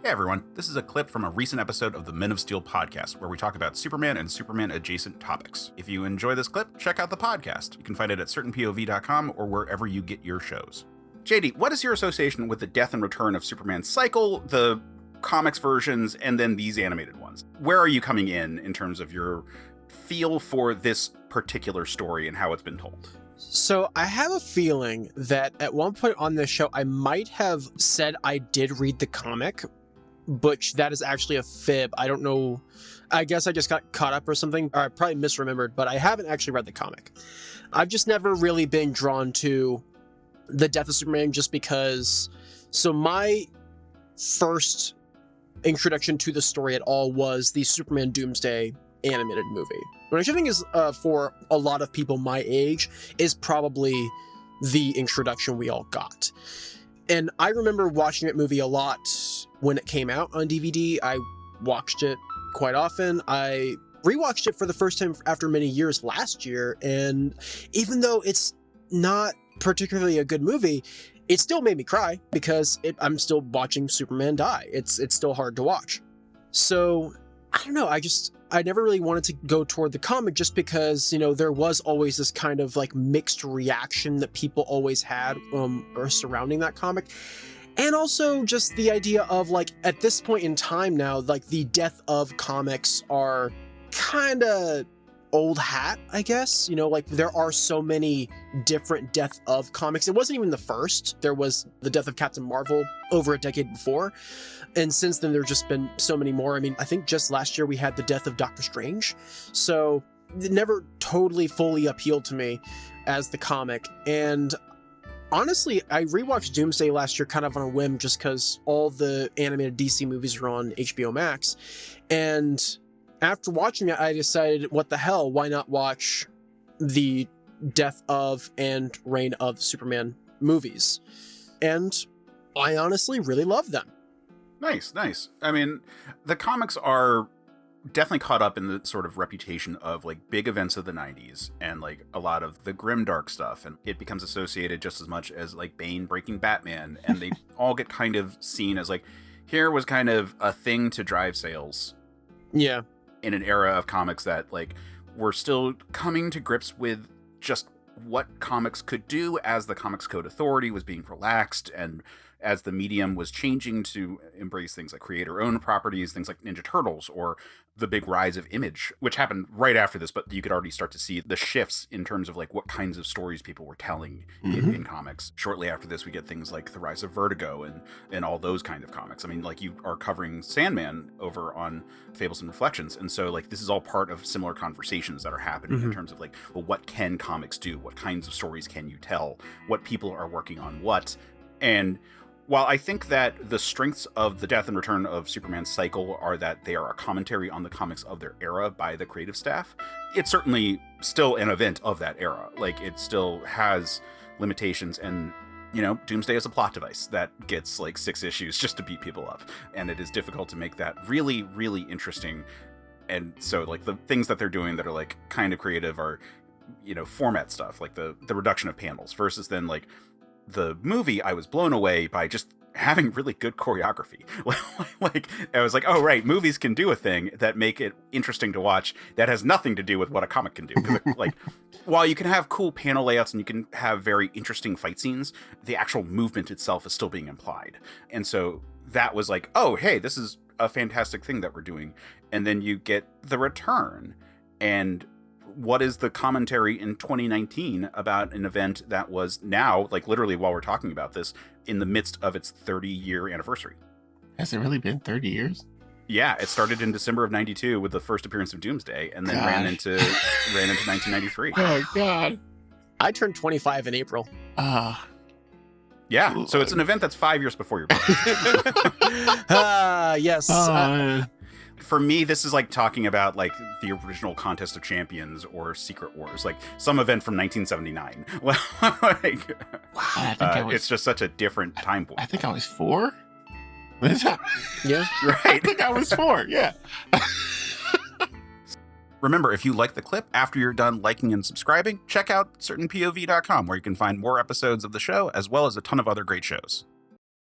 Hey everyone, this is a clip from a recent episode of the Men of Steel podcast where we talk about Superman and Superman adjacent topics. If you enjoy this clip, check out the podcast. You can find it at certainpov.com or wherever you get your shows. JD, what is your association with the death and return of Superman cycle, the comics versions, and then these animated ones? Where are you coming in terms of your feel for this particular story and how it's been told? So I have a feeling that at one point on this show, I might have said I did read the comic, but that is actually a fib. I don't know. I guess I just got caught up or something, or I probably misremembered, but I haven't actually read the comic. I've just never really been drawn to the death of Superman just because. So my first introduction to the story at all was the Superman Doomsday animated movie, which I think is, for a lot of people my age, is probably the introduction we all got. And I remember watching that movie a lot when it came out on DVD. I watched it quite often. I rewatched it for the first time after many years last year, and even though it's not particularly a good movie, it still made me cry because I'm still watching Superman die. It's still hard to watch. So I don't know. I never really wanted to go toward the comic just because, there was always this kind of like mixed reaction that people always had or surrounding that comic. And also just the idea of like, at this point in time now, like the death of comics are kind of old hat, I guess. Like there are so many different death of comics. It wasn't even the first. There was the death of Captain Marvel over a decade before. And since then, there's just been so many more. I mean, I think just last year we had the death of Doctor Strange. So it never totally fully appealed to me as the comic. And honestly, I rewatched Doomsday last year kind of on a whim just because all the animated DC movies are on HBO Max. And after watching it, I decided, what the hell, why not watch the death of and reign of Superman movies? And I honestly really love them. Nice. I mean, the comics are definitely caught up in the sort of reputation of like big events of the 90s and like a lot of the grimdark stuff, and it becomes associated just as much as like Bane breaking Batman, and they all get kind of seen as like, here was kind of a thing to drive sales. Yeah. In an era of comics that like were still coming to grips with just what comics could do as the Comics Code Authority was being relaxed, and as the medium was changing to embrace things like creator-owned properties, things like Ninja Turtles, or the big rise of Image, which happened right after this, but you could already start to see the shifts in terms of like what kinds of stories people were telling in comics. Shortly after this, we get things like the rise of Vertigo and all those kind of comics. I mean, like you are covering Sandman over on Fables and Reflections, and so like this is all part of similar conversations that are happening in terms of like, well, what can comics do? What kinds of stories can you tell? What people are working on what? And while I think that the strengths of the death and return of Superman cycle are that they are a commentary on the comics of their era by the creative staff, it's certainly still an event of that era. Like, it still has limitations, and, Doomsday is a plot device that gets like 6 issues just to beat people up. And it is difficult to make that really, really interesting. And so, like, the things that they're doing that are like kind of creative are, format stuff, like the reduction of panels, versus then like the movie. I was blown away by just having really good choreography. Like, I was like, oh, right, movies can do a thing that make it interesting to watch that has nothing to do with what a comic can do. Because, like, while you can have cool panel layouts and you can have very interesting fight scenes, the actual movement itself is still being implied. And so that was like, oh, hey, this is a fantastic thing that we're doing. And then you get the return. And what is the commentary in 2019 about an event that was now, like literally while we're talking about this, in the midst of its 30-year anniversary? Has it really been 30 years? Yeah, it started in December of 92 with the first appearance of Doomsday, and then ran into 1993. Oh, God. I turned 25 in April. Yeah, so it's an event that's 5 years before your birthday. Yes. For me, this is like talking about like the original Contest of Champions or Secret Wars, like some event from 1979. It's just such a different time point. I think I was 4. Yeah, right. I think I was 4. Yeah. Remember, if you like the clip, after you're done liking and subscribing, check out certainpov.com, where you can find more episodes of the show, as well as a ton of other great shows.